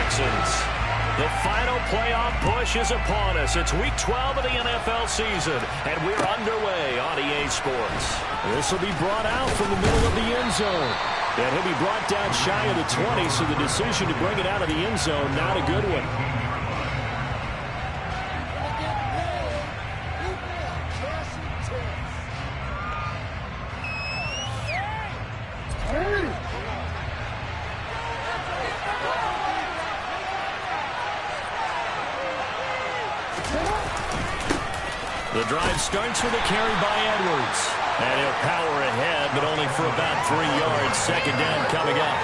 Texans. The final playoff push is upon us. It's Week 12 of the NFL season, and we're underway on EA Sports. This will be brought out from the middle of the end zone. And he'll be brought down shy of the 20, so the decision to bring it out of the end zone, not a good one. The drive starts with a carry by Edwards. And he'll power ahead, but only for about 3 yards. Second down coming up.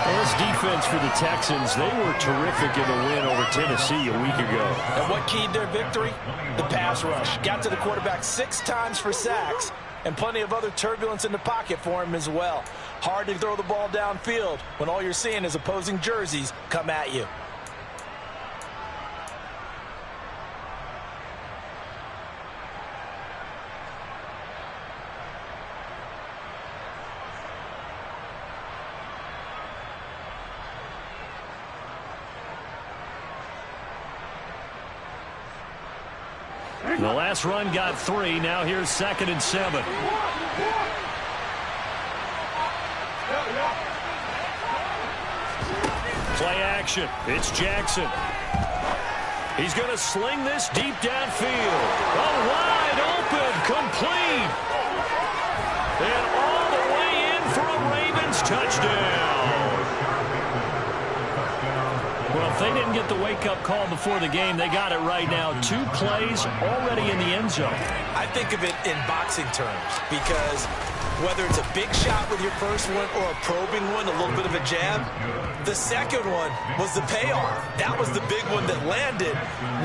Well, this defense for the Texans, they were terrific in the win over Tennessee a week ago. And what keyed their victory? The pass rush. Got to the quarterback 6 times for sacks, and plenty of other turbulence in the pocket for him as well. Hard to throw the ball downfield when all you're seeing is opposing jerseys come at you. The last run got 3. Now here's 2nd and 7. Play action. It's Jackson. He's going to sling this deep downfield. Oh, wide open. Complete. And all the way in for a Ravens touchdown. Well, if they didn't get the wake-up call before the game, they got it right now. 2 plays already in the end zone. I think of it in boxing terms because whether it's a big shot with your first one or a probing one, a little bit of a jab, the second one was the payoff. That was the big one that landed.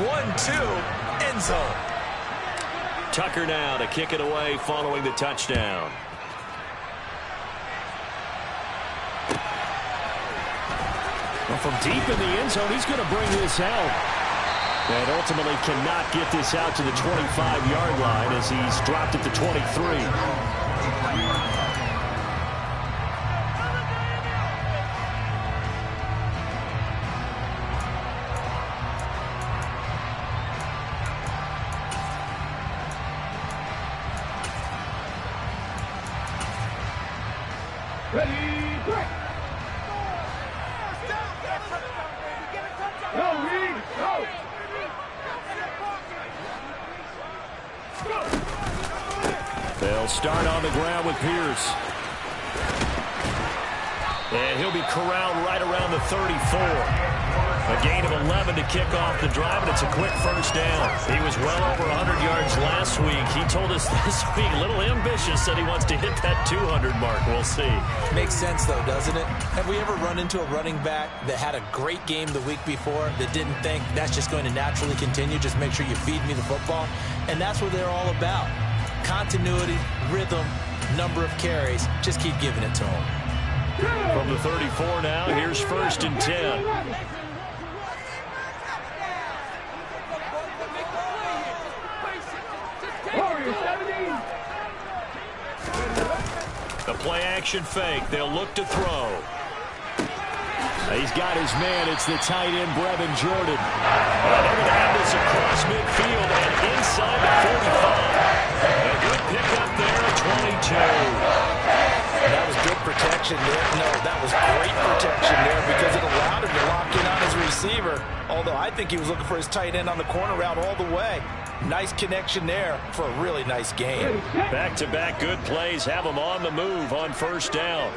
1-2, end zone. Tucker now to kick it away following the touchdown. Well, from deep in the end zone, he's going to bring this out. And ultimately cannot get this out to the 25-yard line as he's dropped it to 23. They'll start on the ground with Pierce. And he'll be corralled right around the 34. A gain of 11 to kick off the drive, and it's a quick first down. He was well over 100 yards last week. He told us this week, a little ambitious, said he wants to hit that 200 mark. We'll see. Makes sense, though, doesn't it? Have we ever run into a running back that had a great game the week before that didn't think that's just going to naturally continue? Just make sure you feed me the football. And that's what they're all about. Continuity, rhythm, number of carries. Just keep giving it to him. From the 34 now, here's 1st and 10. The play-action fake. They'll look to throw. He's got his man. It's the tight end, Brevin Jordan. And they're going to have this across midfield and inside the 45. A good pickup there at 22. That was good protection there. No, that was great protection there because it allowed him to lock in on his receiver. Although I think he was looking for his tight end on the corner route all the way. Nice connection there for a really nice game. Back-to-back good plays have him on the move on 1st down.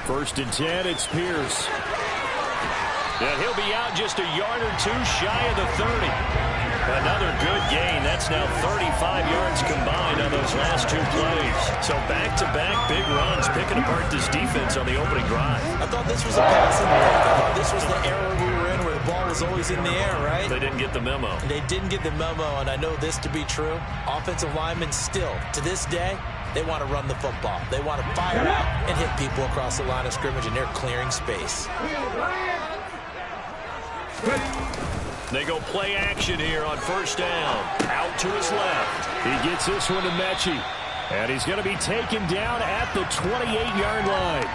1st and 10, it's Pierce. And he'll be out just a yard or 2 shy of the 30. Another good gain. That's now 35 yards combined on those last 2 plays. So back-to-back big runs, picking apart this defense on the opening drive. I thought this was a passing break. I thought this was the era we were in where the ball was always in the air, right? They didn't get the memo. They didn't get the memo, and I know this to be true. Offensive linemen still, to this day, they want to run the football. They want to fire out and hit people across the line of scrimmage, and they're clearing space. They go play action here on 1st down. Out to his left. He gets this one to Mechie. And he's going to be taken down at the 28-yard line.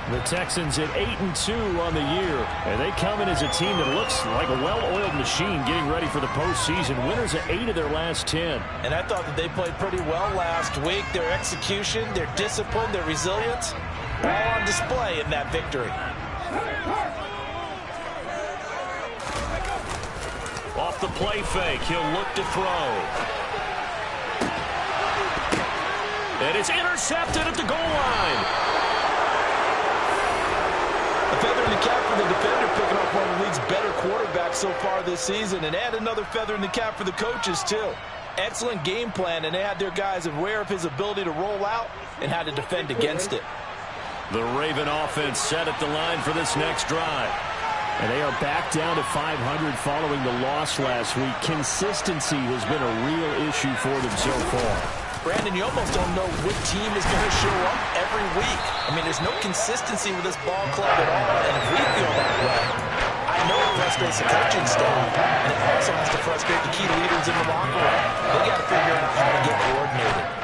The Texans at 8-2 on the year, and they come in as a team that looks like a well-oiled machine getting ready for the postseason. Winners of 8 of their last 10. And I thought that they played pretty well last week. Their execution, their discipline, their resilience, all on display in that victory. Off the play fake, he'll look to throw. And it's intercepted at the goal line. A feather in the cap for the defender, picking up one of the league's better quarterbacks so far this season, and add another feather in the cap for the coaches, too. Excellent game plan, and they had their guys aware of his ability to roll out and how to defend against it. The Raven offense set at the line for this next drive. And they are back down to 500 following the loss last week. Consistency has been a real issue for them so far. Brandon, you almost don't know which team is going to show up every week. I mean, there's no consistency with this ball club at all, and if we feel that way, I know it frustrates the coaching staff, and it also has to frustrate the key leaders in the locker room. They got to figure out how to get coordinated.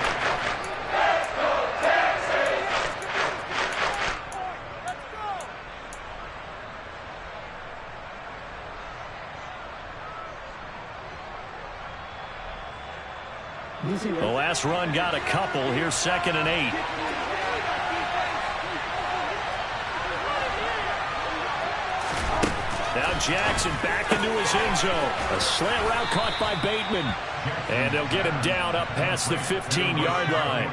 The last run got a couple. Here's 2nd and 8. Now Jackson back into his end zone. A slant route caught by Bateman. And they'll get him down up past the 15-yard line.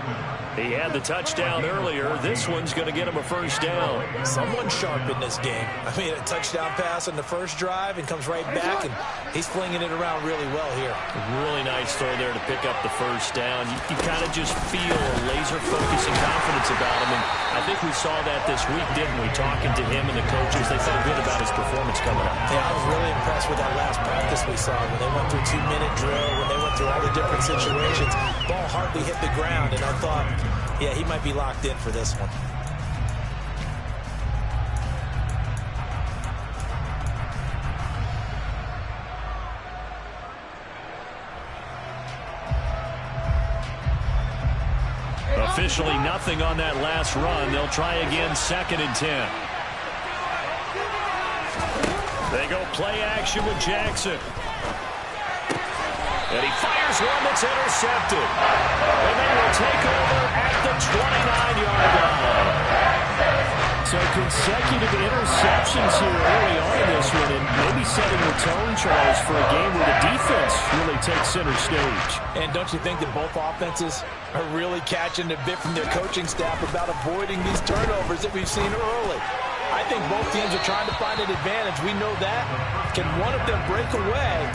He had the touchdown earlier. This one's going to get him a first down. Someone sharp in this game. I mean, a touchdown pass on the first drive and comes right back, and he's flinging it around really well here. Really nice throw there to pick up the first down. You kind of just feel a laser focus and confidence about him, and I think we saw that this week, didn't we? Talking to him and the coaches, they felt good about his performance coming up. Yeah, I was really impressed with that last practice we saw when they went through a 2-minute drill, when they went through all the different situations. Ball hardly hit the ground, and I thought, yeah, he might be locked in for this one. Officially nothing on that last run. They'll try again, 2nd and 10. They go play action with Jackson. And he fires one that's intercepted. And they will take over at the 29-yard line. So consecutive interceptions here early on in this one, and maybe setting the tone, Charles, for a game where the defense really takes center stage. And don't you think that both offenses are really catching a bit from their coaching staff about avoiding these turnovers that we've seen early? I think both teams are trying to find an advantage. We know that. Can one of them break away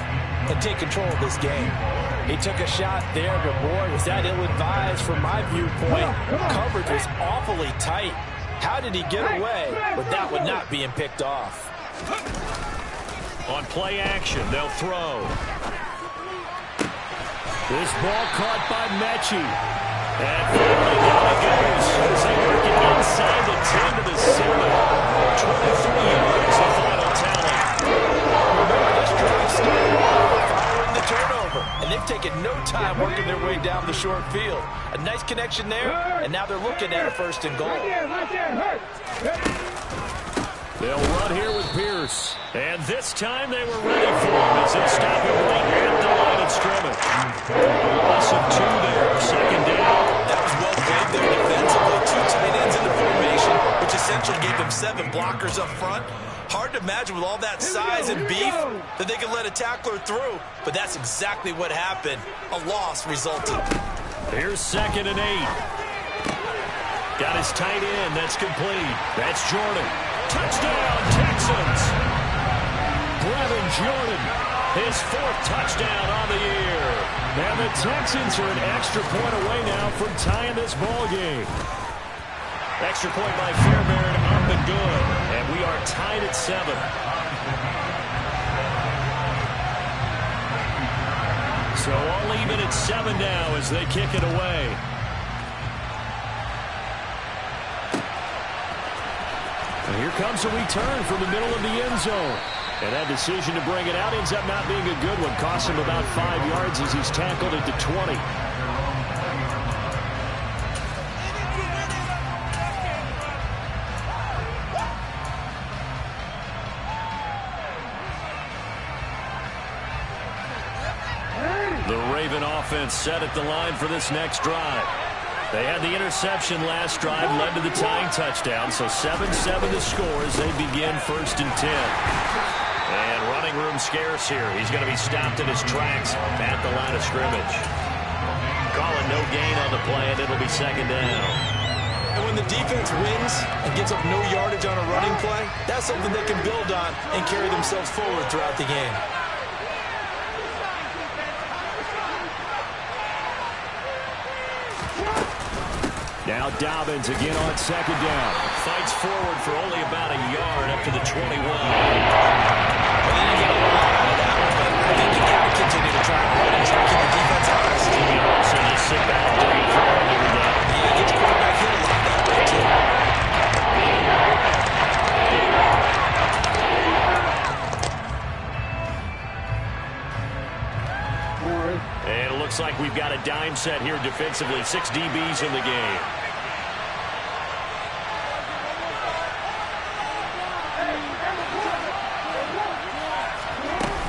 and take control of this game? He took a shot there, but boy, was that ill-advised from my viewpoint. Coverage was awfully tight. How did he get away with that one not being picked off? On play action, they'll throw. This ball caught by Mechie. And finally down it goes as they work it inside the 10 to the 7. 23 yards, the final tally. Remember, this drive started following the turnover, and they've taken no time working their way down the short field. A nice connection there, and now they're looking at a 1st and goal. They'll run here with Pierce. And this time they were ready for him as they stop him right at the line of scrimmage. Loss of 2 there, 2nd down. That was well played there defensively. 2 tight ends in the formation, which essentially gave them 7 blockers up front. Hard to imagine with all that size and beef that they could let a tackler through, but that's exactly what happened. A loss resulted. Here's 2nd and 8. Got his tight end. That's complete. That's Jordan. Touchdown, Texans. Brevin Jordan, his 4th touchdown on the year. And the Texans are an extra point away now from tying this ball game. Extra point by Fairbairn up and good. And we are tied at 7. So all even at 7 now as they kick it away. And here comes a return from the middle of the end zone. And that decision to bring it out ends up not being a good one. Costs him about 5 yards as he's tackled at the 20. Raven offense set at the line for this next drive. They had the interception last drive, led to the tying touchdown, so 7-7 the score as they begin 1st and 10. And running room scarce here. He's going to be stopped in his tracks at the line of scrimmage. Calling no gain on the play, and it'll be 2nd down. And when the defense wins and gets up no yardage on a running play, that's something they can build on and carry themselves forward throughout the game. Now Dobbins again on 2nd down. Fights forward for only about a yard up to the 21. Well, they didn't get a lot out of that one, but I think you got to continue to try and run and try to keep the defense honest. You can also just sit back and wait for it every day. Yeah, get your quarterback hit a lot that way, too. And it looks like we've got a dime set here defensively. 6 DBs in the game.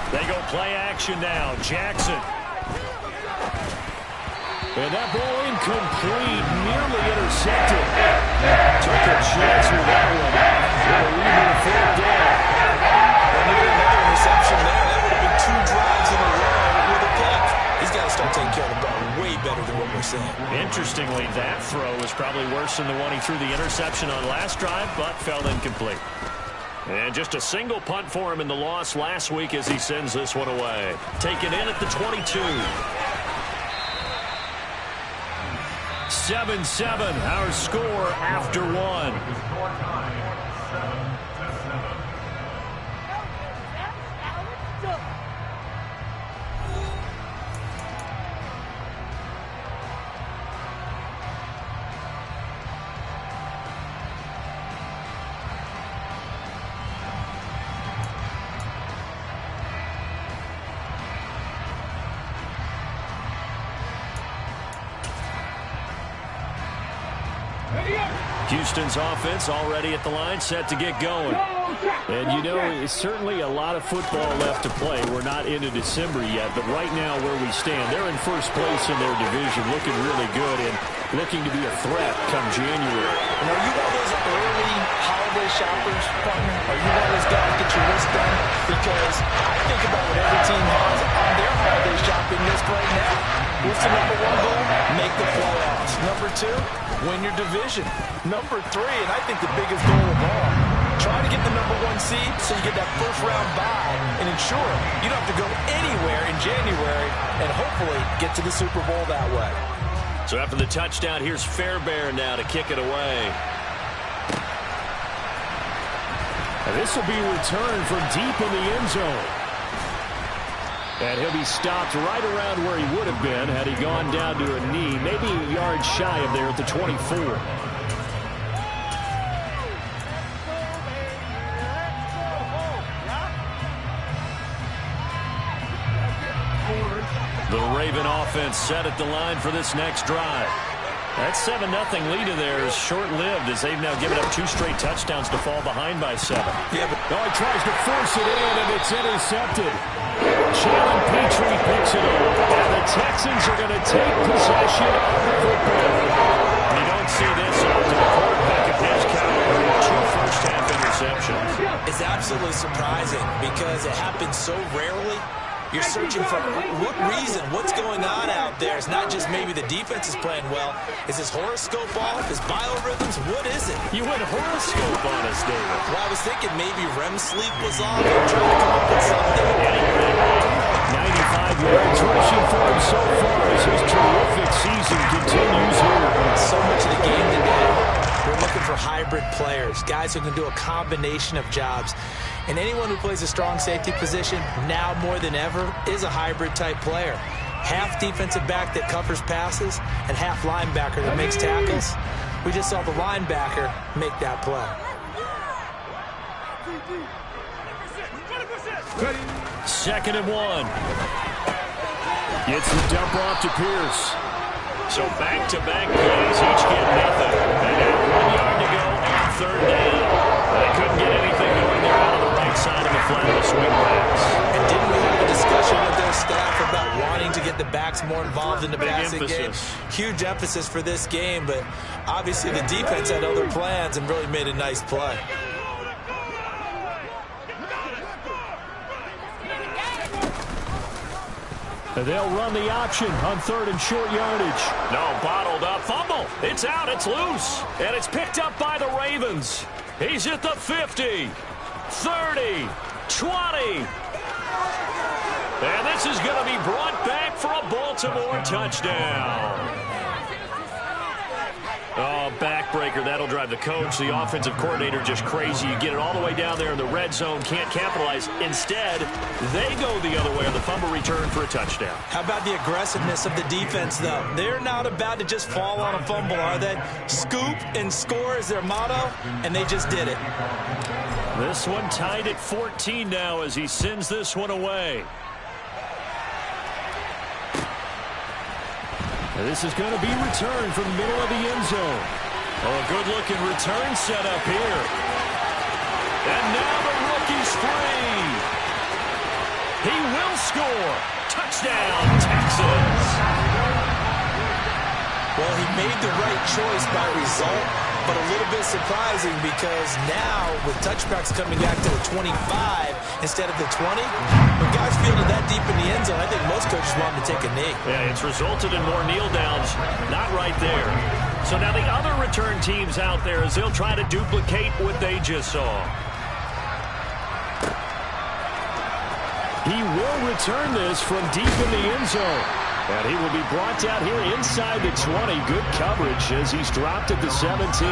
They go play action now. Jackson. And that ball incomplete, nearly intercepted. Took a chance with that one. It'll lead to the 3rd down. And nearly another interception there. That would have been 2 drives in a row with a pick. He's got to start taking care of the ball way better than what we're seeing. Interestingly, that throw was probably worse than the one he threw the interception on last drive, but fell incomplete. And just a single punt for him in the loss last week as he sends this one away. Taken in at the 22. 7-7, our score after 1. Houston's offense already at the line, set to get going. And, you know, it's certainly a lot of football left to play. We're not into December yet, but right now where we stand, they're in first place in their division, looking really good and looking to be a threat come January. And are you one of those early holiday shoppers, partner? Are you one of those guys get your list done? Because I think about what every team has on their holiday shopping list right now. What's the number 1 goal? Make the playoffs. Number 2, win your division. Number 3, and I think the biggest goal of all, try to get the number 1 seed so you get that first-round bye and ensure you don't have to go anywhere in January and hopefully get to the Super Bowl that way. So after the touchdown, here's Fairbairn now to kick it away. And this will be returned from deep in the end zone. And he'll be stopped right around where he would have been had he gone down to a knee, maybe a yard shy of there at the 24. The Raven offense set at the line for this next drive. That 7-0 lead of theirs short-lived as they've now given up 2 straight touchdowns to fall behind by 7. Yeah, but he tries to force it in, and it's intercepted. Jalen Petrie picks it up, and the Texans are going to take possession of the football. You don't see this often. A quarterback of his caliber with 2 first-half interceptions. It's absolutely surprising because it happens so rarely. You're searching for what reason, what's going on out there. It's not just maybe the defense is playing well. Is his horoscope off? His biorhythms? What is it? You went horoscope on us, David. Well, I was thinking maybe REM sleep was off. I'm trying to come up with something. 95 yards rushing for him so far as his terrific season continues here. So much of the game today, we're looking for hybrid players, guys who can do a combination of jobs. And anyone who plays a strong safety position, now more than ever, is a hybrid-type player. Half defensive back that covers passes and half linebacker that makes tackles. We just saw the linebacker make that play. 2nd and 1. Gets the dump off to Pierce. So back-to-back plays, each get nothing. And now 1 yard to go on 3rd down. They couldn't get anything going there out of the right side of the flat of the swing backs. And didn't we have a discussion with their staff about wanting to get the backs involved in the passing game. Huge emphasis for this game, but obviously the defense had other plans and really made a nice play. They'll run the option on 3rd and short yardage. No, bottled up. Fumble. It's out. It's loose. And it's picked up by the Ravens. He's at the 50, 30, 20. And this is going to be brought back for a Baltimore touchdown. Oh, backbreaker. That'll drive the coach, the offensive coordinator, just crazy. You get it all the way down there in the red zone, can't capitalize. Instead, they go the other way on the fumble return for a touchdown. How about the aggressiveness of the defense, though? They're not about to just fall on a fumble, are they? Scoop and score is their motto, and they just did it. This one tied at 14 now as he sends this one away. This is going to be returned from the middle of the end zone. Oh, a good-looking return set up here. And now the rookie's free. He will score. Touchdown, Texans. Well, he made the right choice by result, but a little bit surprising because now with touchbacks coming back to the 25 instead of the 20, when guys fielded that deep in the end zone, I think most coaches want them to take a knee. Yeah, it's resulted in more kneel downs. Not right there. So now the other return teams out there as they'll try to duplicate what they just saw. He will return this from deep in the end zone. And he will be brought down here inside the 20. Good coverage as he's dropped at the 17.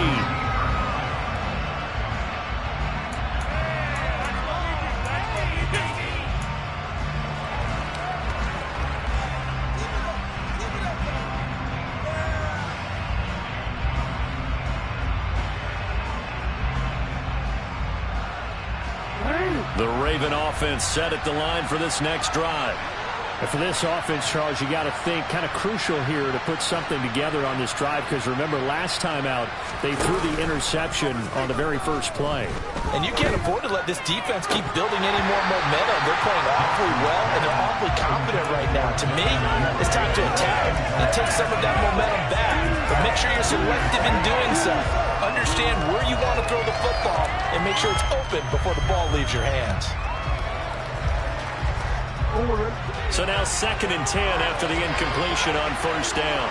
The Raven offense set at the line for this next drive. And for this offense, Charles, you got to think kind of crucial here to put something together on this drive because remember last time out they threw the interception on the very first play. And you can't afford to let this defense keep building any more momentum. They're playing awfully well and they're awfully confident right now. To me, it's time to attack and take some of that momentum back. But make sure you're selective in doing so. Understand where you want to throw the football and make sure it's open before the ball leaves your hands. So now 2nd and 10 after the incompletion on 1st down.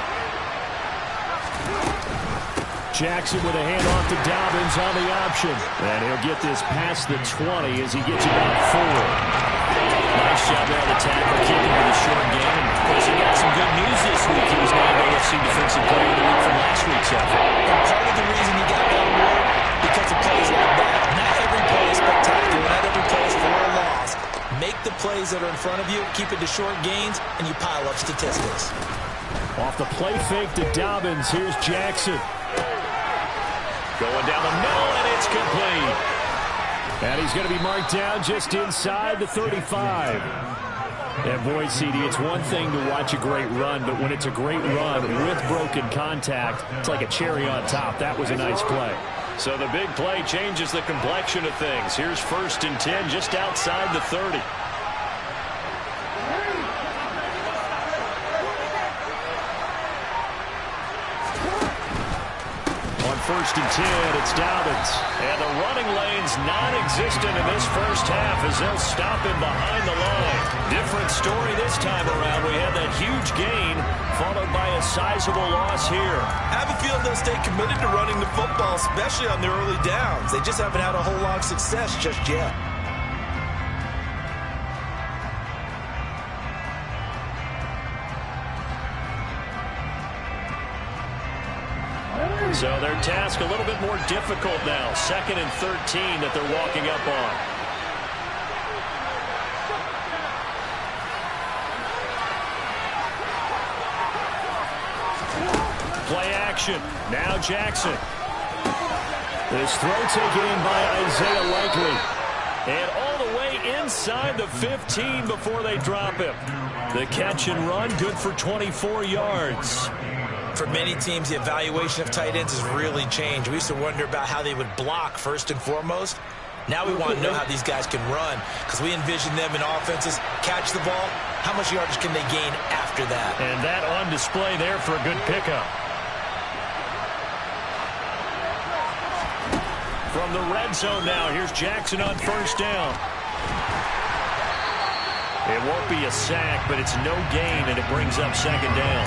Jackson with a handoff to Dobbins on the option. And he'll get this past the 20 as he gets about 4. Nice job there on the tackle, keeping with a short game. And of course, he got some good news this week. He was named AFC Defensive Player of the Week from last week's effort. And part of the reason he got that award because of plays like that. Not every play is spectacular. Not every play is for a loss. Make the plays that are in front of you, keep it to short gains, and you pile up statistics. Off the play fake to Dobbins, here's Jackson. Going down the middle, and it's complete. And he's going to be marked down just inside the 35. And boy, CD, it's one thing to watch a great run, but when it's a great run with broken contact, it's like a cherry on top. That was a nice play. So the big play changes the complexion of things. Here's 1st and 10 just outside the 30. On 1st and 10, it's Dobbins. And the running lane's non-existent in this first half as they'll stop him behind the line. Different story this time around. We had that huge gain followed by a sizable loss here. I have a feeling they'll stay committed to running the football, especially on their early downs. They just haven't had a whole lot of success just yet. So their task a little bit more difficult now. 2nd and 13 that they're walking up on. Play action. Now Jackson. This throw taken in by Isaiah Likely. And all the way inside the 15 before they drop him. The catch and run good for 24 yards. For many teams, the evaluation of tight ends has really changed. We used to wonder about how they would block first and foremost. Now we want to know how these guys can run because we envision them in offenses, catch the ball, how much yardage can they gain after after that. And that on display there for a good pickup. From the red zone now, here's Jackson on first down. It won't be a sack, but it's no gain, and it brings up second down.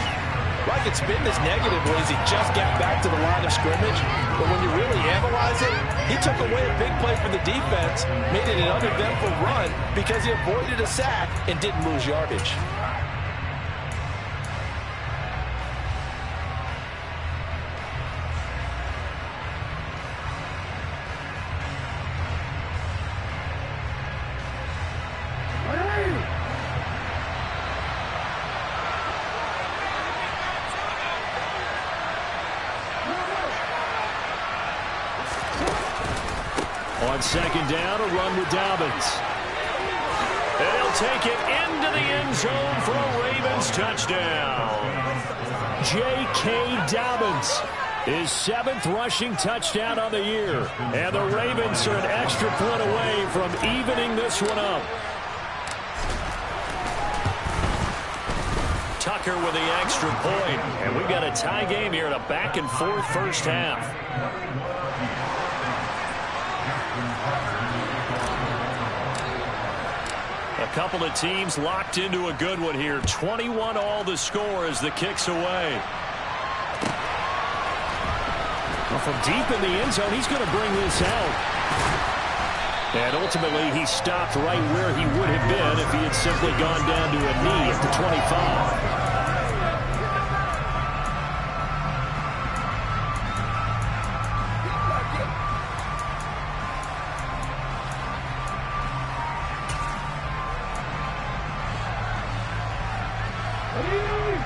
Like it's been this negative ways he just got back to the line of scrimmage. But when you really analyze it, he took away a big play for the defense, made it an uneventful run because he avoided a sack and didn't lose yardage. On second down, a run with Dobbins. And he'll take it into the end zone for a Ravens touchdown. J.K. Dobbins, his 7th rushing touchdown on the year. And the Ravens are an extra point away from evening this one up. Tucker with the extra point. And we've got a tie game here in a back-and-forth first half. A couple of teams locked into a good one here. 21 all the score as the kick's away. Well, from deep in the end zone, he's going to bring this out. And ultimately, he stopped right where he would have been if he had simply gone down to a knee at the 25.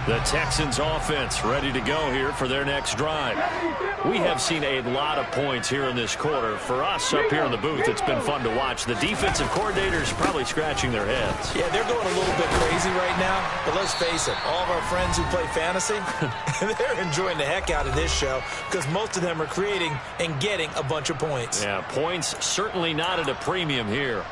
The Texans offense ready to go here for their next drive. We have seen a lot of points here in this quarter. For us up here in the booth, it's been fun to watch. The defensive coordinators probably scratching their heads. Yeah, they're going a little bit crazy right now. But let's face it, all of our friends who play fantasy, they're enjoying the heck out of this show because most of them are creating and getting a bunch of points. Yeah, points certainly not at a premium here.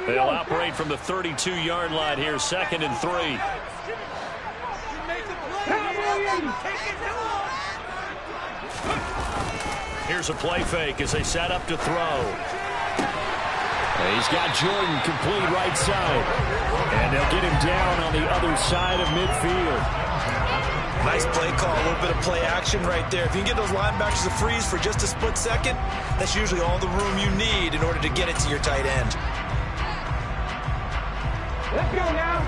They'll operate from the 32-yard line here, 2nd and 3. Here's a play fake as they set up to throw. He's got Jordan complete right side. And they'll get him down on the other side of midfield. Nice play call, a little bit of play action right there. If you can get those linebackers to freeze for just a split second, that's usually all the room you need in order to get it to your tight end. Let's go now.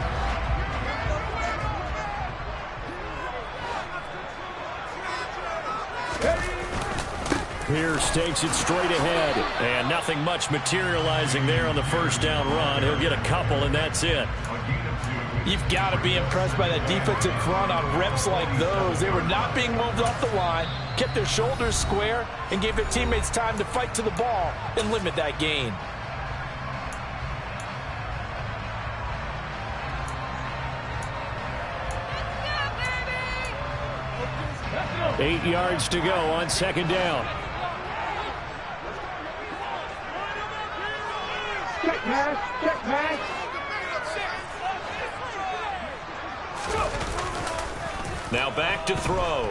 Pierce takes it straight ahead. And nothing much materializing there on the first down run. He'll get a couple, and that's it. You've got to be impressed by that defensive front on reps like those. They were not being moved off the line, kept their shoulders square, and gave their teammates time to fight to the ball and limit that gain. 8 yards to go on second down. Check pass, check pass. Now back to throw.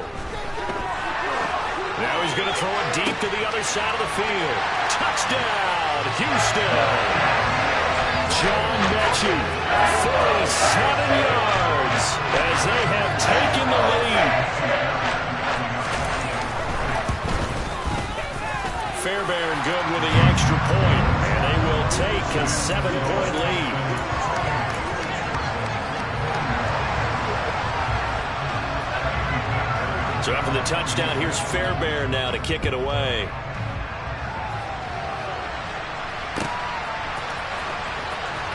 Now he's going to throw it deep to the other side of the field. Touchdown, Houston. John Mechie, 47 yards as they have taken the lead. Fairbairn good with the extra point, and they will take a 7-point lead. So after the touchdown, here's Fairbairn now to kick it away.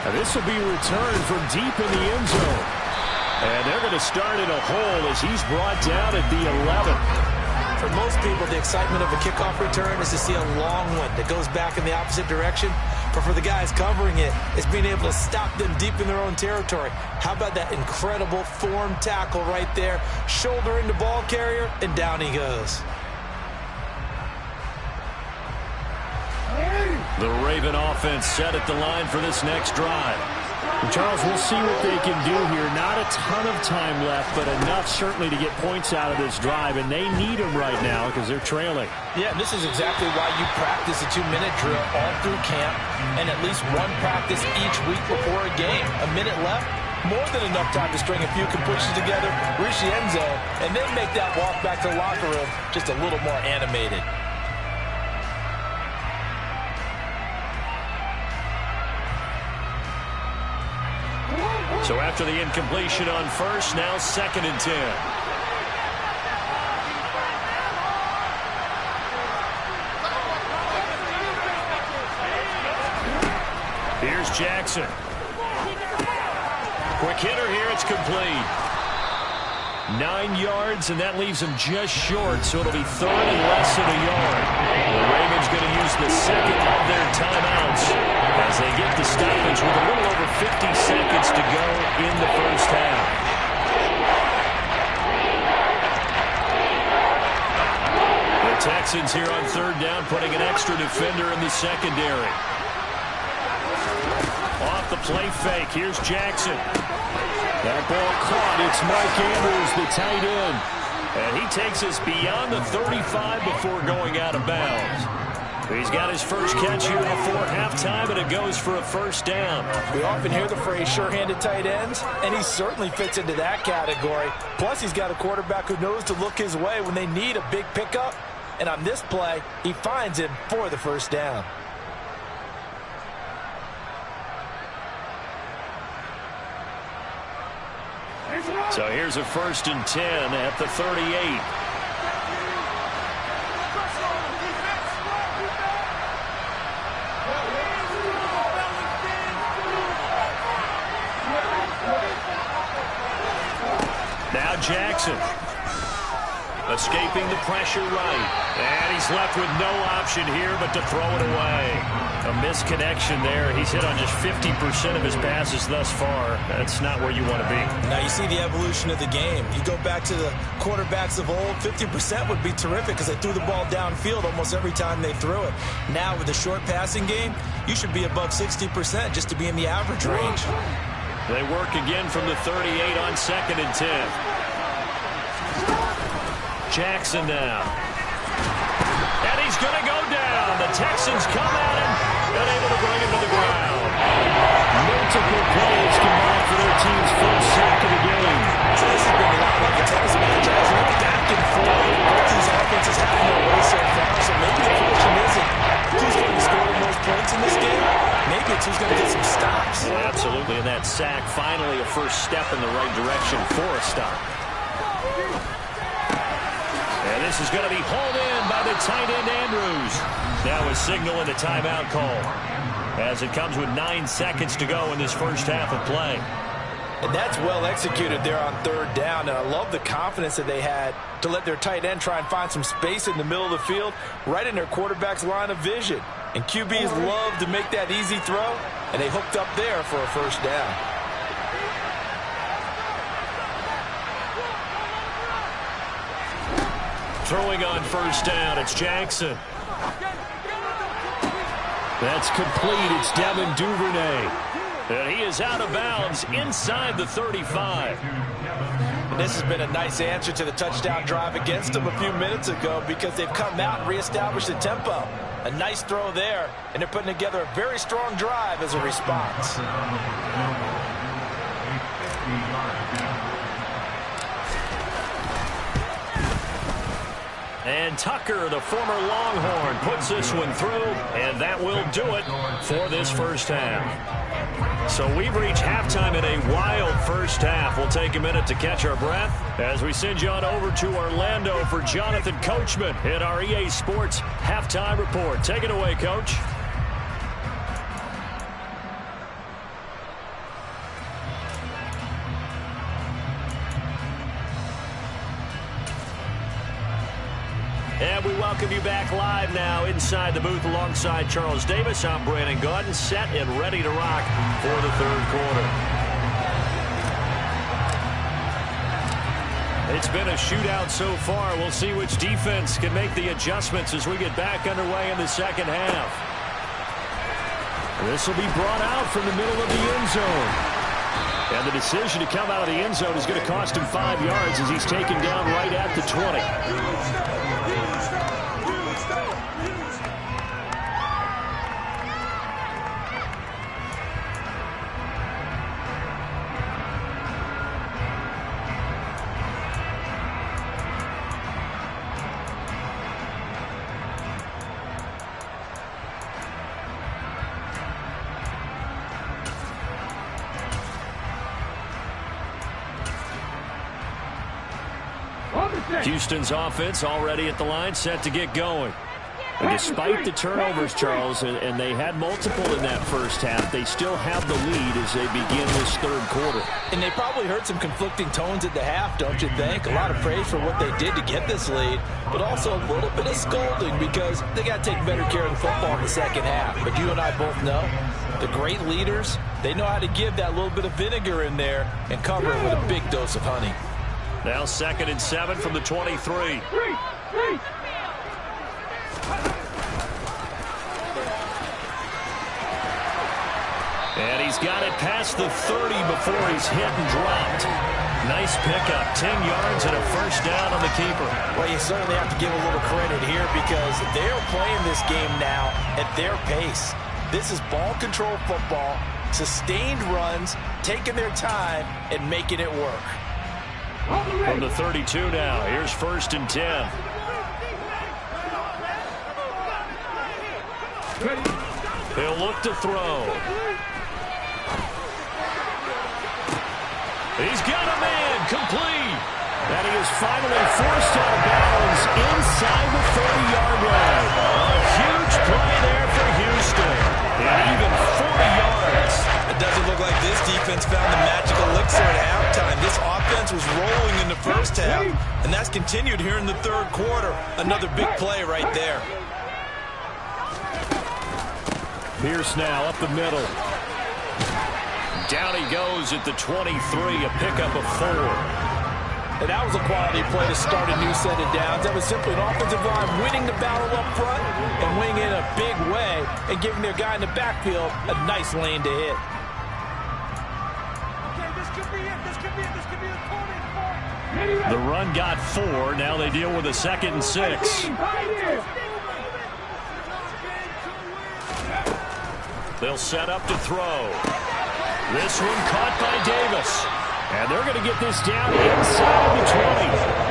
Now this will be returned from deep in the end zone. And they're going to start in a hole as he's brought down at the 11. For most people, the excitement of a kickoff return is to see a long one that goes back in the opposite direction. But for the guys covering it, it's being able to stop them deep in their own territory. How about that incredible form tackle right there? Shoulder into ball carrier, and down he goes. The Raven offense set at the line for this next drive. And Charles, we'll see what they can do here. Not a ton of time left, but enough certainly to get points out of this drive, and they need them right now because they're trailing. Yeah, and this is exactly why you practice a 2-minute drill all through camp and at least one practice each week before a game. A minute left, more than enough time to string a few completions together, reach the end zone, and then make that walk back to the locker room just a little more animated. So after the incompletion on first, now 2nd and 10. Here's Jackson. Quick hitter here, it's complete. 9 yards, and that leaves him just short, so it'll be 3rd and less than a yard. The Ravens going to use the second of their timeouts as they get the stoppage with a little over 50 seconds to go in the first half. The Texans here on 3rd down, putting an extra defender in the secondary. Off the play fake, here's Jackson. That ball caught. It's Mike Andrews, the tight end. And he takes us beyond the 35 before going out of bounds. He's got his first catch here before halftime, and it goes for a first down. We often hear the phrase sure-handed tight ends, and he certainly fits into that category. Plus, he's got a quarterback who knows to look his way when they need a big pickup. And on this play, he finds him for the first down. So here's a 1st and 10 at the 38. Now Jackson. Escaping the pressure right. And he's left with no option here but to throw it away. A misconnection there. He's hit on just 50% of his passes thus far. That's not where you want to be. Now you see the evolution of the game. You go back to the quarterbacks of old, 50% would be terrific because they threw the ball downfield almost every time they threw it. Now with the short passing game, you should be above 60% just to be in the average range. They work again from the 38 on 2nd and 10. Jackson now. And he's going to go down. The Texans come at him and able to bring him to the ground. Multiple plays combined for their team's first sack of the game. So this has been a lot like a tennis match. As it's back and forth, both these offenses have no way so far. So maybe the question isn't who's going to score the most points in this game. Maybe it's who's going to get some stops. Yeah, absolutely. And that sack, finally a first step in the right direction for a stop. And this is going to be hauled in by the tight end, Andrews. That was signaling the timeout call as it comes with 9 seconds to go in this first half of play. And that's well executed there on 3rd down. And I love the confidence that they had to let their tight end try and find some space in the middle of the field, right in their quarterback's line of vision. And QBs love to make that easy throw, and they hooked up there for a first down. Throwing on first down, it's Jackson. That's complete. It's Devin Duvernay. And he is out of bounds inside the 35. And this has been a nice answer to the touchdown drive against them a few minutes ago because they've come out and reestablished the tempo. A nice throw there, and they're putting together a very strong drive as a response. And Tucker, the former Longhorn, puts this one through, and that will do it for this first half. So we've reached halftime in a wild first half. We'll take a minute to catch our breath as we send you on over to Orlando for Jonathan Coachman in our EA Sports Halftime Report. Take it away, Coach. And we welcome you back live now inside the booth alongside Charles Davis. I'm Brandon Gaudin, set and ready to rock for the third quarter. It's been a shootout so far. We'll see which defense can make the adjustments as we get back underway in the second half. This will be brought out from the middle of the end zone. And the decision to come out of the end zone is going to cost him 5 yards as he's taken down right at the 20. Houston's offense already at the line, set to get going. And despite the turnovers, Charles, and they had multiple in that first half, they still have the lead as they begin this third quarter. And they probably heard some conflicting tones at the half, don't you think? A lot of praise for what they did to get this lead, but also a little bit of scolding because they got to take better care of the football in the second half. But you and I both know the great leaders, they know how to give that little bit of vinegar in there and cover it with a big dose of honey. Now 2nd and 7 from the 23. And he's got it past the 30 before he's hit and dropped. Nice pickup, 10 yards and a first down on the keeper. Well, you certainly have to give a little credit here because they're playing this game now at their pace. This is ball control football, sustained runs, taking their time and making it work. From the 32 now, here's 1st and 10. He'll look to throw. He's got a man, complete. And he is finally forced out of bounds inside the 30-yard line. A huge play there for Houston. And even 40 yards. It doesn't look like this defense found the magical elixir at halftime. This offense was rolling in the first half, and that's continued here in the third quarter. Another big play right there. Pierce now up the middle. Down he goes at the 23, a pickup of 4. And that was a quality play to start a new set of downs. That was simply an offensive line winning the battle up front and winning in a big way and giving their guy in the backfield a nice lane to hit. The run got 4. Now they deal with a 2nd and 6. They'll set up to throw. This one caught by Davis. And they're going to get this down inside the 20.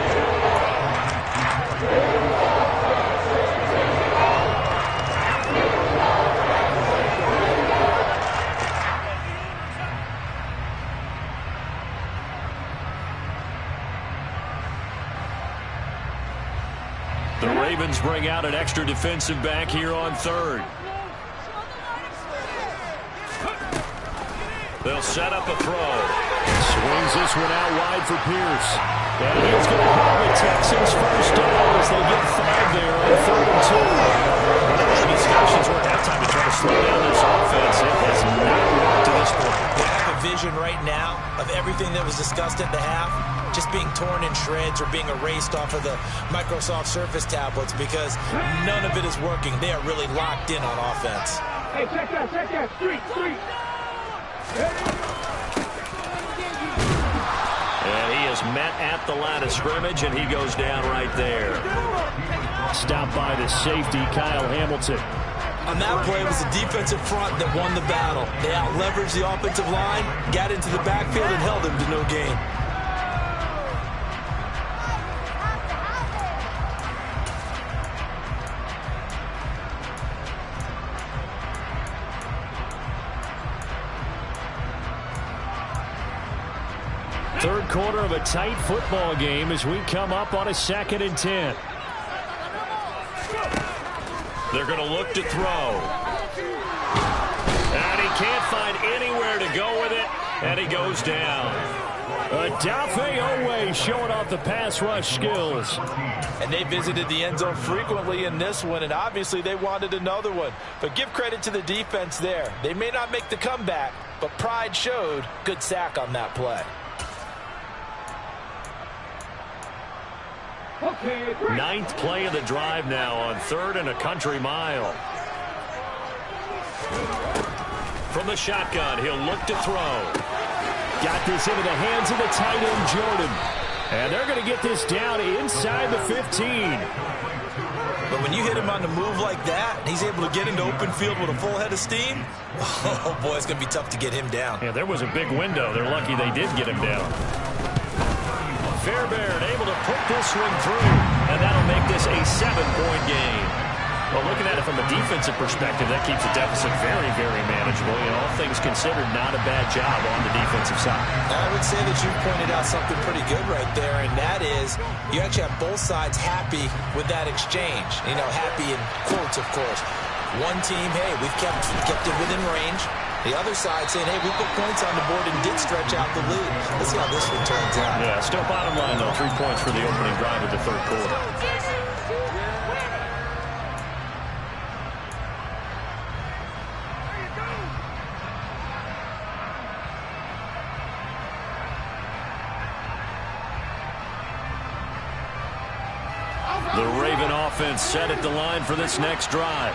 The Ravens bring out an extra defensive back here on 3rd. They'll set up a throw. Swings this one out wide for Pierce. And he's going to have the Texans first down as they get 5 there on 3rd and 2. The discussions were at halftime to try to slow down this offense. It has not worked to this point. I have a vision right now of everything that was discussed at the half just being torn in shreds or being erased off of the Microsoft Surface tablets because none of it is working. They are really locked in on offense. Hey, check that, street. And he is met at the line of scrimmage, and he goes down right there. Stopped by the safety, Kyle Hamilton. On that play, it was the defensive front that won the battle. They out-leveraged the offensive line, got into the backfield, and held him to no gain. Third quarter of a tight football game as we come up on a 2nd and 10. They're going to look to throw. And he can't find anywhere to go with it, and he goes down. Odafe Oweh showing off the pass rush skills. And they visited the end zone frequently in this one, and obviously they wanted another one. But give credit to the defense there. They may not make the comeback, but pride showed. Good sack on that play. Okay, 9th play of the drive now on 3rd and a country mile. the shotgun. He'll look to throw. Got this into the hands of the tight end, Jordan. And they're going to get this down inside the 15. But when you hit him on the move like that, he's able to get into open field with a full head of steam, oh, boy, it's going to be tough to get him down. Yeah, there was a big window. They're lucky they did get him down. Fairbairn able to put this one through, and that'll make this a 7-point game. Well, looking at it from a defensive perspective, that keeps the deficit very, very manageable. You know, all things considered, not a bad job on the defensive side. I would say that you pointed out something pretty good right there, and that is you actually have both sides happy with that exchange. You know, happy in quotes, of course. One team, hey, we've kept it within range. The other side saying, hey, we put points on the board and did stretch out the lead. Let's see how this one turns out. Yeah, still bottom line, though, 3 points for the opening drive of the third quarter. The Raven offense set at the line for this next drive.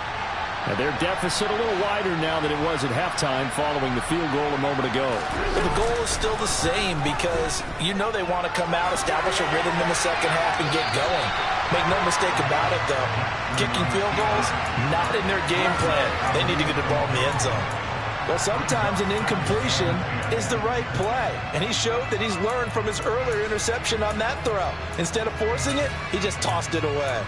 And their deficit a little wider now than it was at halftime following the field goal a moment ago. But the goal is still the same because you know they want to come out, establish a rhythm in the second half, and get going. Make no mistake about it, though. Kicking field goals, not in their game plan. They need to get the ball in the end zone. Well, sometimes an incompletion is the right play. And he showed that he's learned from his earlier interception on that throw. Instead of forcing it, he just tossed it away.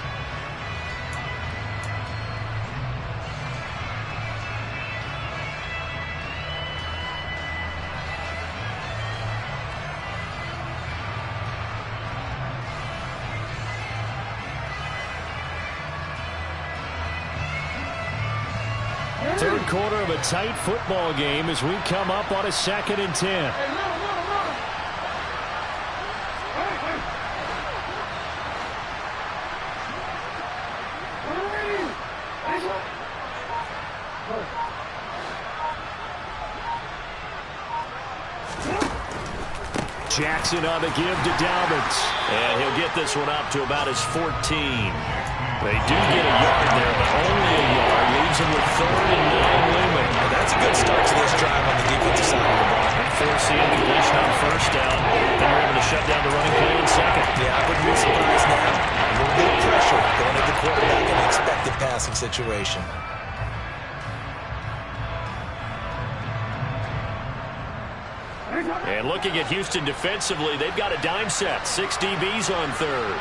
Third quarter of a tight football game as we come up on a 2nd and 10. Jackson on the give to Dobbins. And he'll get this one up to about his 14. They do get a yard there, but only a yard. Leaves him with 3rd and 9 looming. Well, that's a good start to this drive on the defensive side of the ball. Force the incompletion on 1st down. Then you're able to shut down the running play in 2nd. Yeah, I wouldn't be surprised now. A little bit of pressure going at the quarterback in an expected passing situation. And looking at Houston defensively, they've got a dime set. 6 DBs on 3rd.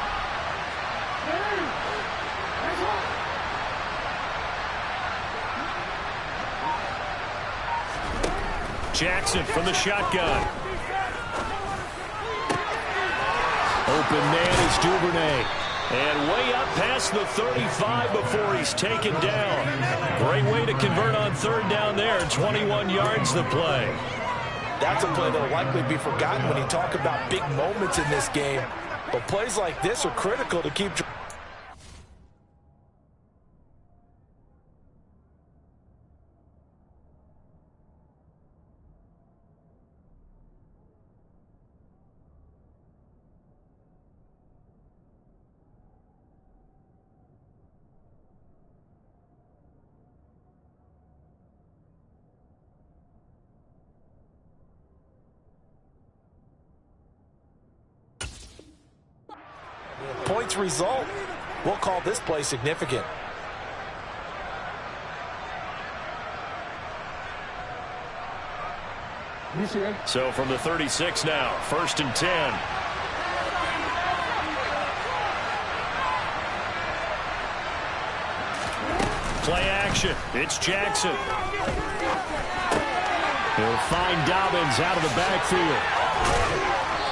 Jackson from the shotgun. Open man is Duvernay. And way up past the 35 before he's taken down. Great way to convert on 3rd down there. 21 yards the play. That's a play that will likely be forgotten when you talk about big moments in this game. But plays like this are critical to keep... Points result, we'll call this play significant. So from the 36 now, 1st and 10. Play action. It's Jackson. He'll find Dobbins out of the backfield.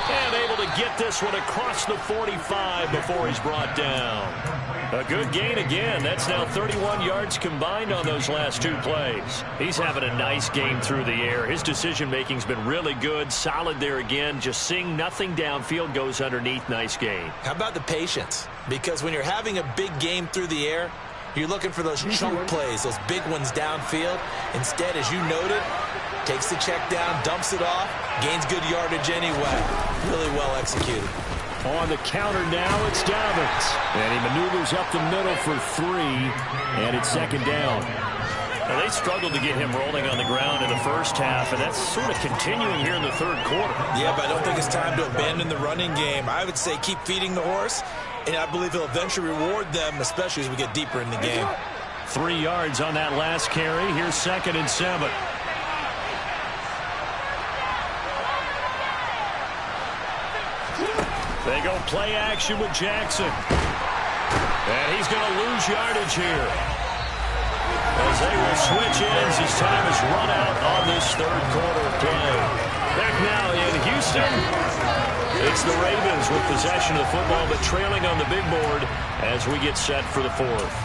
And able to get this one across the 45 before he's brought down. A good gain again. That's now 31 yards combined on those last 2 plays. He's having a nice game through the air. His decision-making's been really good. Solid there again. Just seeing nothing downfield goes underneath. Nice gain. How about the patience? Because when you're having a big game through the air, you're looking for those chunk plays, those big ones downfield. Instead, as you noted, takes the check down, dumps it off, gains good yardage anyway. Really well executed. On the counter now, it's Dobbins. And he maneuvers up the middle for 3, and it's 2nd down. Now, they struggled to get him rolling on the ground in the first half, and that's sort of continuing here in the third quarter. Yeah, but I don't think it's time to abandon the running game. I would say keep feeding the horse, and I believe he'll eventually reward them, especially as we get deeper in the game. 3 yards on that last carry. Here's 2nd and 7. They go play action with Jackson. And he's going to lose yardage here, as they will switch ends as time is run out on this third quarter of play. Back now in Houston, it's the Ravens with possession of the football, but trailing on the big board as we get set for the fourth.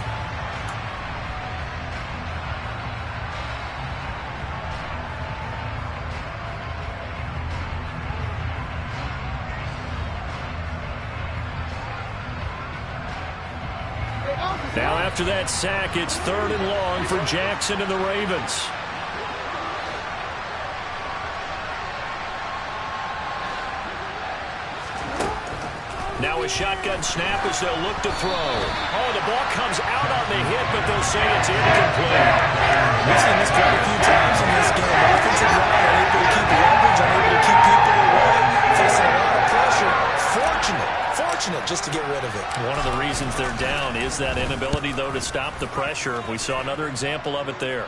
Now after that sack, it's 3rd and long for Jackson and the Ravens. Now a shotgun snap as they'll look to throw. Oh, the ball comes out on the hit, but they'll say it's incomplete. We've seen this quite a few times in this game. Offensive line unable to keep leverage, unable to keep people away, facing a lot of pressure. Fortunate just to get rid of it. One of the reasons they're down is that inability, though, to stop the pressure. We saw another example of it there.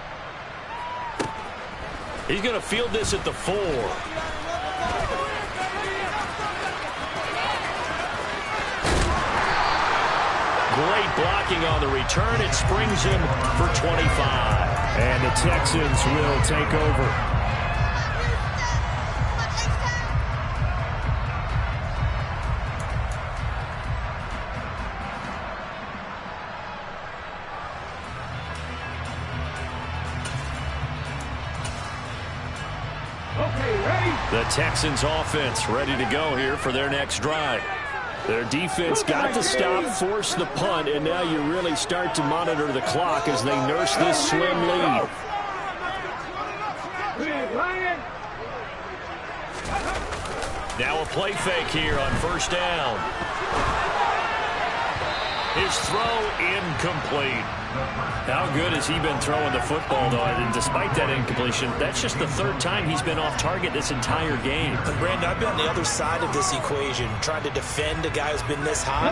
He's going to field this at the 4. Great blocking on the return. It springs him for 25. And the Texans will take over. The Texans offense ready to go here for their next drive. Their defense got to stop, force the punt, and now you really start to monitor the clock as they nurse this slim lead. Now a play fake here on 1st down. His throw incomplete. How good has he been throwing the football, though? And despite that incompletion, that's just the 3rd time he's been off target this entire game. And Brandon, I've been on the other side of this equation, trying to defend a guy who's been this hot,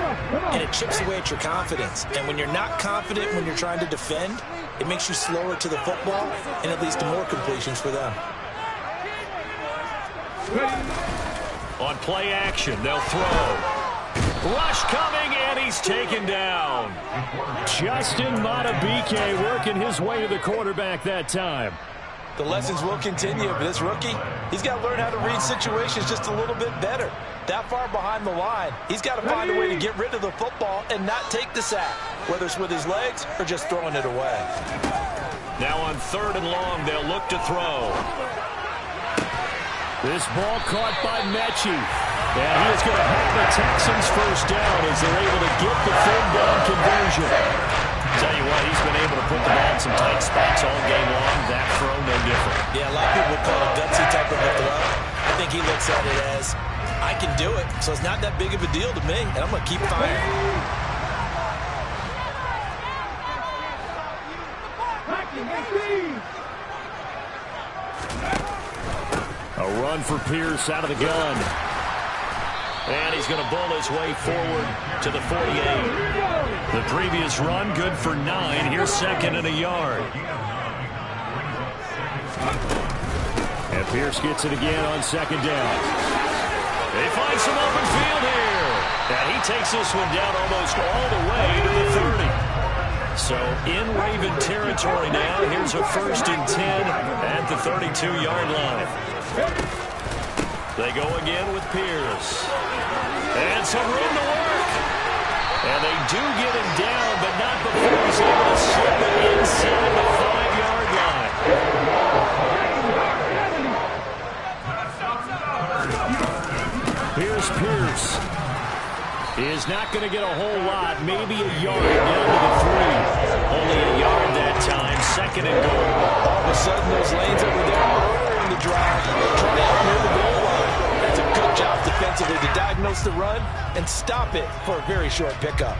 and it chips away at your confidence. And when you're not confident when you're trying to defend, it makes you slower to the football, and it leads to more completions for them. On play action, they'll throw. Rush coming, and he's taken down. Justin Madubuike working his way to the quarterback that time. The lessons will continue, but this rookie, he's got to learn how to read situations just a little bit better. That far behind the line, he's got to find a way to get rid of the football and not take the sack, whether it's with his legs or just throwing it away. Now on 3rd and long, they'll look to throw. This ball caught by Mechie. And he is going to have the Texans 1st down as they're able to get the 3rd down conversion. Tell you what, he's been able to put the ball in some tight spots all game long. That throw, no different. Yeah, a lot of people would call it a gutsy type of a throw. I think he looks at it as, I can do it, so it's not that big of a deal to me, and I'm going to keep firing. A run for Pierce out of the gun. And he's going to bull his way forward to the 48. The previous run, good for 9. Here's 2nd and a yard. And Pierce gets it again on 2nd down. They find some open field here. And he takes this one down almost all the way to the 30. So in Raven territory now. Here's a 1st and 10 at the 32-yard line. They go again with Pierce. And some room to work. And they do get him down, but not before he's able to slip it inside the 5-yard line. Here's Pierce. He is not going to get a whole lot, maybe a yard down to the 3. Only a yard that time, 2nd and goal. All of a sudden, those lanes that were there earlier in the drive try out near the goal line. That's a good job defensively to diagnose the run and stop it for a very short pickup.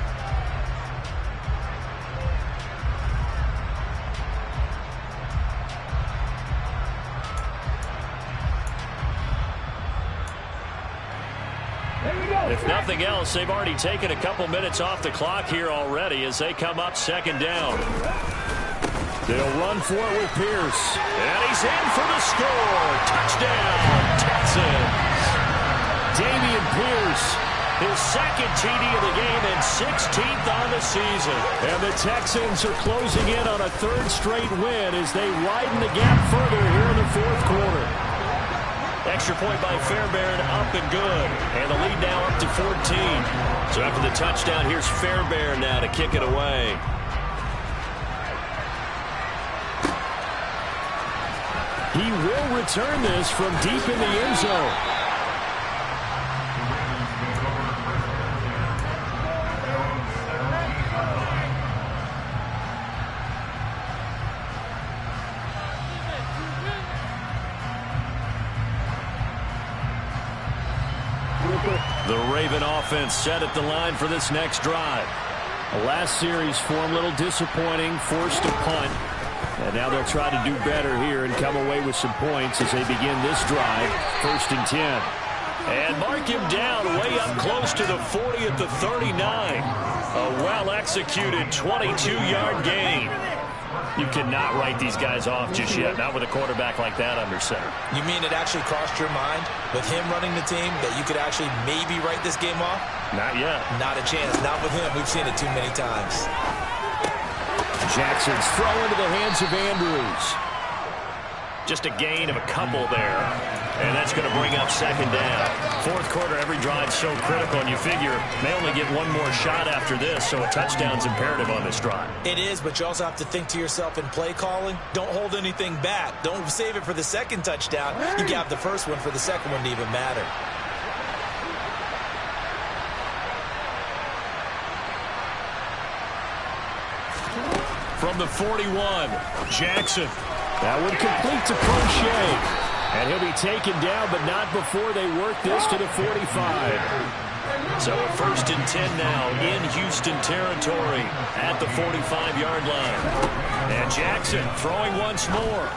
If nothing else, they've already taken a couple minutes off the clock here already as they come up second down. They'll run for it with Pierce. And he's in for the score. Touchdown, Texans. Dameon Pierce, his second TD of the game and 16th on the season. And the Texans are closing in on a third straight win as they widen the gap further here in the fourth quarter. Extra point by Fairbairn, up and good. And the lead now up to 14. So after the touchdown, here's Fairbairn now to kick it away. He will return this from deep in the end zone. The Raven offense set at the line for this next drive. The last series form a little disappointing, forced a punt. And now they'll try to do better here and come away with some points as they begin this drive. 1st and 10. And mark him down way up close to the 40 at the 39. A well-executed 22-yard gain. You cannot write these guys off just yet, not with a quarterback like that under center. You mean it actually crossed your mind with him running the team that you could actually maybe write this game off? Not yet. Not a chance. Not with him. We've seen it too many times. Jackson's throw into the hands of Andrews. Just a gain of a couple there. And that's going to bring up second down. Fourth quarter, every drive so critical, and you figure they only get one more shot after this, so a touchdown's imperative on this drive. It is, but you also have to think to yourself in play calling, don't hold anything back. Don't save it for the second touchdown. You got the first one for the second one to even matter. From the 41, Jackson. That would complete to Crochet. And he'll be taken down, but not before they work this to the 45. So a 1st and 10 now in Houston territory at the 45-yard line. And Jackson throwing once more.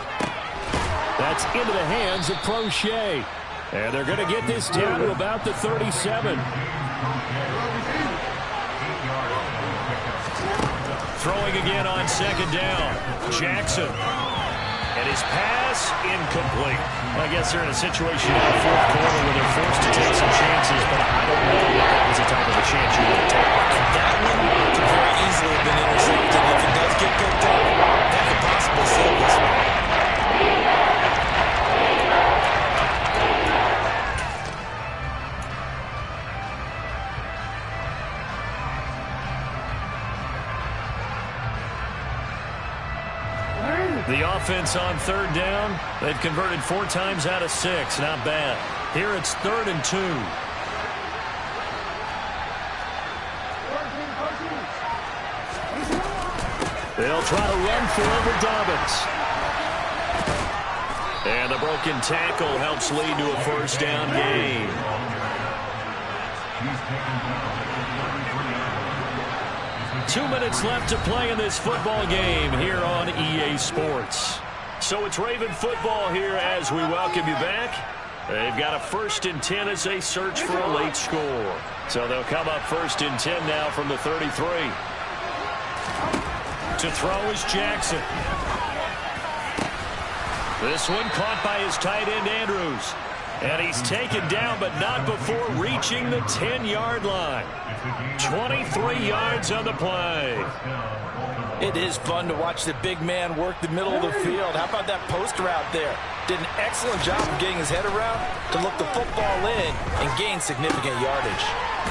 That's into the hands of Crochet. And they're going to get this down to about the 37. Throwing again on second down. Jackson. And his pass incomplete. I guess they're in a situation in the fourth quarter where they're forced to take some chances, but I don't know if that was the type of a chance you would take. That one could very easily have been intercepted. If it does get picked up, that could possibly save this one. The offense on third down, they've converted 4 times out of 6. Not bad. Here it's 3rd and 2. They'll try to run for it with Dobbins. And the broken tackle helps lead to a 1st down gain. Two minutes left to play in this football game here on EA Sports. So it's Raven football here as we welcome you back. They've got a 1st and 10 as they search for a late score. So they'll come up 1st and 10 now from the 33. To throw is Jackson. This one caught by his tight end Andrews. And he's taken down, but not before reaching the 10-yard line. 23 yards on the play. It is fun to watch the big man work the middle of the field. How about that post route there? Did an excellent job of getting his head around to look the football in and gain significant yardage.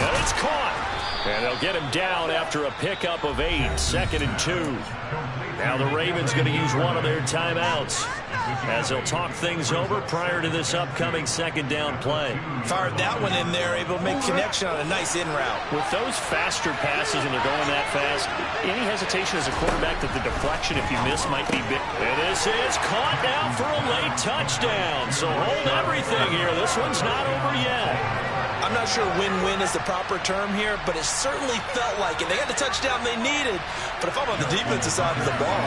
And it's caught. And they'll get him down after a pickup of 8. 2nd and 2. Now the Ravens going to use one of their timeouts as they'll talk things over prior to this upcoming 2nd down play. Fired that one in there, able to make connection on a nice in route. With those faster passes and they're going that fast, any hesitation as a quarterback that the deflection, if you miss, might be big. And this is caught now for a late touchdown. So hold everything here. This one's not over yet. I'm not sure win-win is the proper term here, but it certainly felt like it. They got the touchdown they needed, but if I'm on the defensive side of the ball,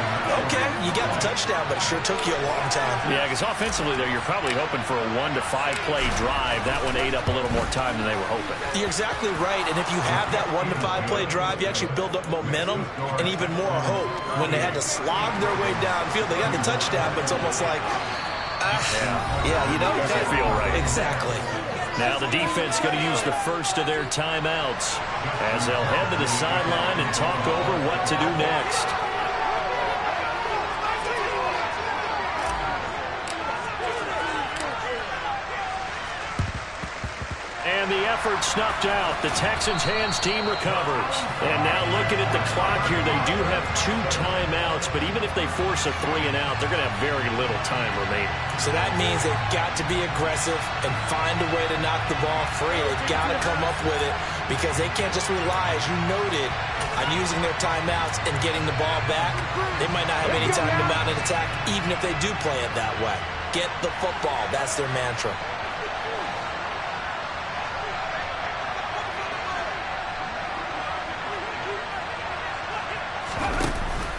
okay, you got the touchdown, but it sure took you a long time. Yeah, because offensively there, you're probably hoping for a 1 to 5 play drive. That one ate up a little more time than they were hoping. You're exactly right, and if you have that 1 to 5 play drive, you actually build up momentum and even more hope. When they had to slog their way downfield, they got the touchdown, but it's almost like, you know, doesn't feel right. Exactly. Now the defense going to use the first of their timeouts as they'll head to the sideline and talk over what to do next. And the effort snuffed out. The Texans' hands team recovers. And now looking at the clock here, they do have 2 timeouts, but even if they force a 3 and out, they're going to have very little time remaining. So that means they've got to be aggressive and find a way to knock the ball free. They've got to come up with it because they can't just rely, as you noted, on using their timeouts and getting the ball back. They might not have any time to mount an attack, even if they do play it that way. Get the football. That's their mantra.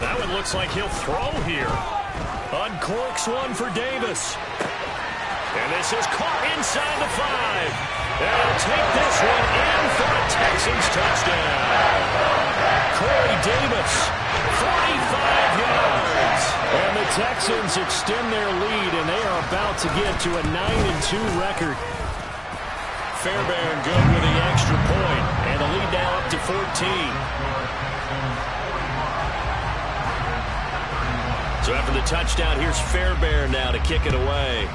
That one looks like he'll throw here. Uncorks one for Davis. And this is caught inside the 5. And he'll take this one in for a Texans touchdown. Corey Davis, 45 yards. And the Texans extend their lead, and they are about to get to a 9-2 record. Fairbairn good with the extra point, and the lead now up to 14. So after the touchdown, here's Fairbairn now to kick it away.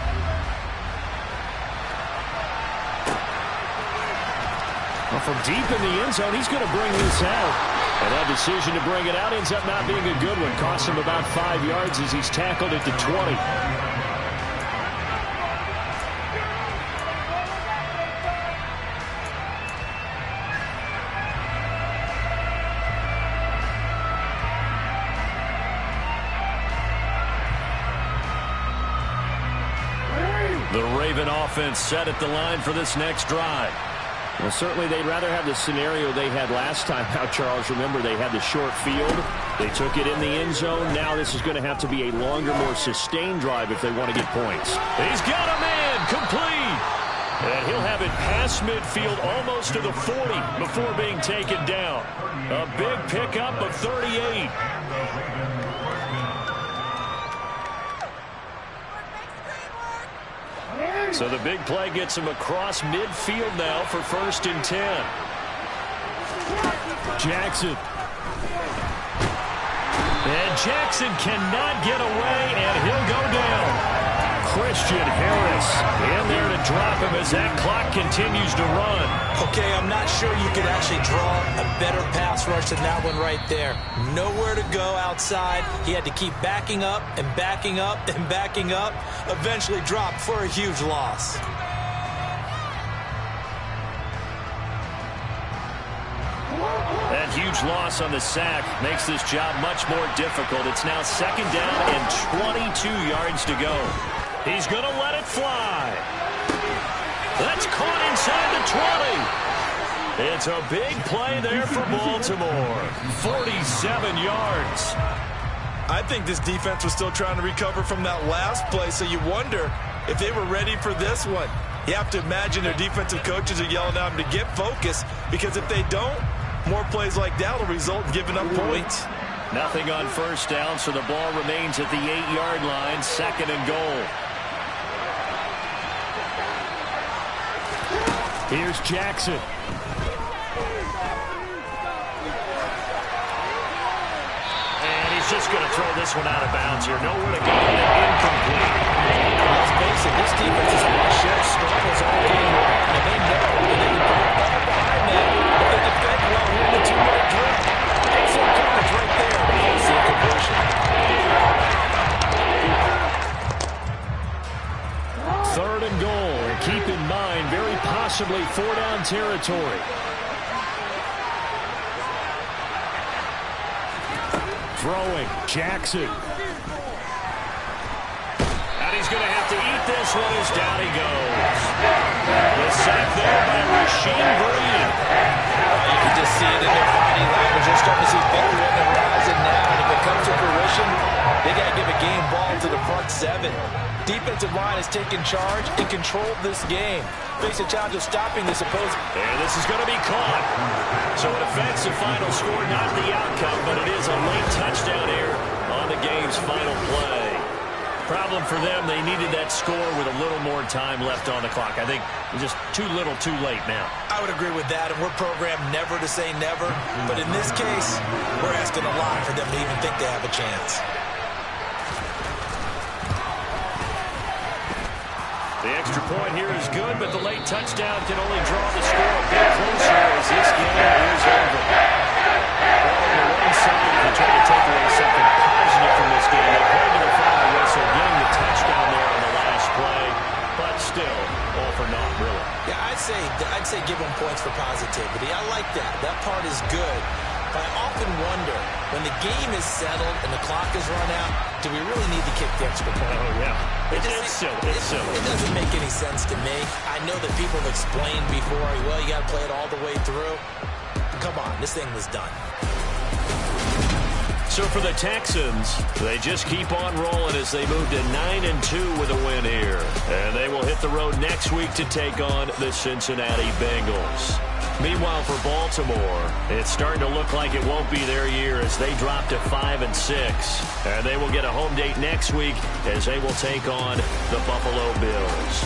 Well, from deep in the end zone, he's going to bring this out. And that decision to bring it out ends up not being a good one. Costs him about 5 yards as he's tackled at the 20. The Raven offense set at the line for this next drive. Well, certainly they'd rather have the scenario they had last time out, Charles. Remember, they had the short field. They took it in the end zone. Now this is going to have to be a longer, more sustained drive if they want to get points. He's got a man complete. And he'll have it past midfield almost to the 40 before being taken down. A big pickup of 38. So the big play gets him across midfield now for 1st and 10. Jackson. And Jackson cannot get away, and he'll go down. Christian Harris in there to drop him as that clock continues to run. Okay, I'm not sure you could actually draw a better pass rush than that one right there. Nowhere to go outside. He had to keep backing up and backing up and backing up. Eventually dropped for a huge loss. That huge loss on the sack makes this job much more difficult. It's now 2nd down and 22 yards to go. He's going to let it fly. That's caught inside the 20. It's a big play there for Baltimore. 47 yards. I think this defense was still trying to recover from that last play, so you wonder if they were ready for this one. You have to imagine their defensive coaches are yelling at them to get focused, because if they don't, more plays like that will result in giving up points. Nothing on 1st down, so the ball remains at the 8-yard line, 2nd and goal. Here's Jackson. And he's just going to throw this one out of bounds here. Nowhere to go. Incomplete. Let's face it, this defense has had shared struggles all game long, and they know that they can put a ball behind that. But they defend well here in the 2-minute drill. Excellent coverage right there. Easy conversion. 3rd and goal. Keep in mind, very possibly 4-down territory. Throwing, Jackson. And he's going to have to eat this this one is down he goes. The sack there by Rasheem Breed. You can just see it in their body language. They're starting to see victory on the horizon now. And if it comes to fruition, they got to give a game ball to the front seven. Defensive line has taken charge and controlled this game. Face a challenge of stopping this opposing. And this is going to be caught. So an offensive final score, not the outcome, but it is a late touchdown here on the game's final play. Problem for them, they needed that score with a little more time left on the clock. I think just too little, too late now. I would agree with that, and we're programmed never to say never. But in this case, we're asking a lot for them to even think they have a chance. The extra point here is good, but the late touchdown can only draw the score a bit closer as this game is over. Well, on the one side, if you try to take away something positive from this game, they played to the final whistle, getting the touchdown there on the last play, but still, all for naught, really. Yeah, I'd say give them points for positivity. I like that. That part is good. But I often wonder, when the game is settled and the clock is run out, do we really need to kick the extra point? Oh, yeah. It's silly. It's silly. It doesn't make any sense to me. I know that people have explained before, well, you got to play it all the way through. Come on, this thing was done. So for the Texans, they just keep on rolling as they move to 9-2 with a win here. And they will hit the road next week to take on the Cincinnati Bengals. Meanwhile, for Baltimore, it's starting to look like it won't be their year as they drop to 5-6. And they will get a home date next week as they will take on the Buffalo Bills.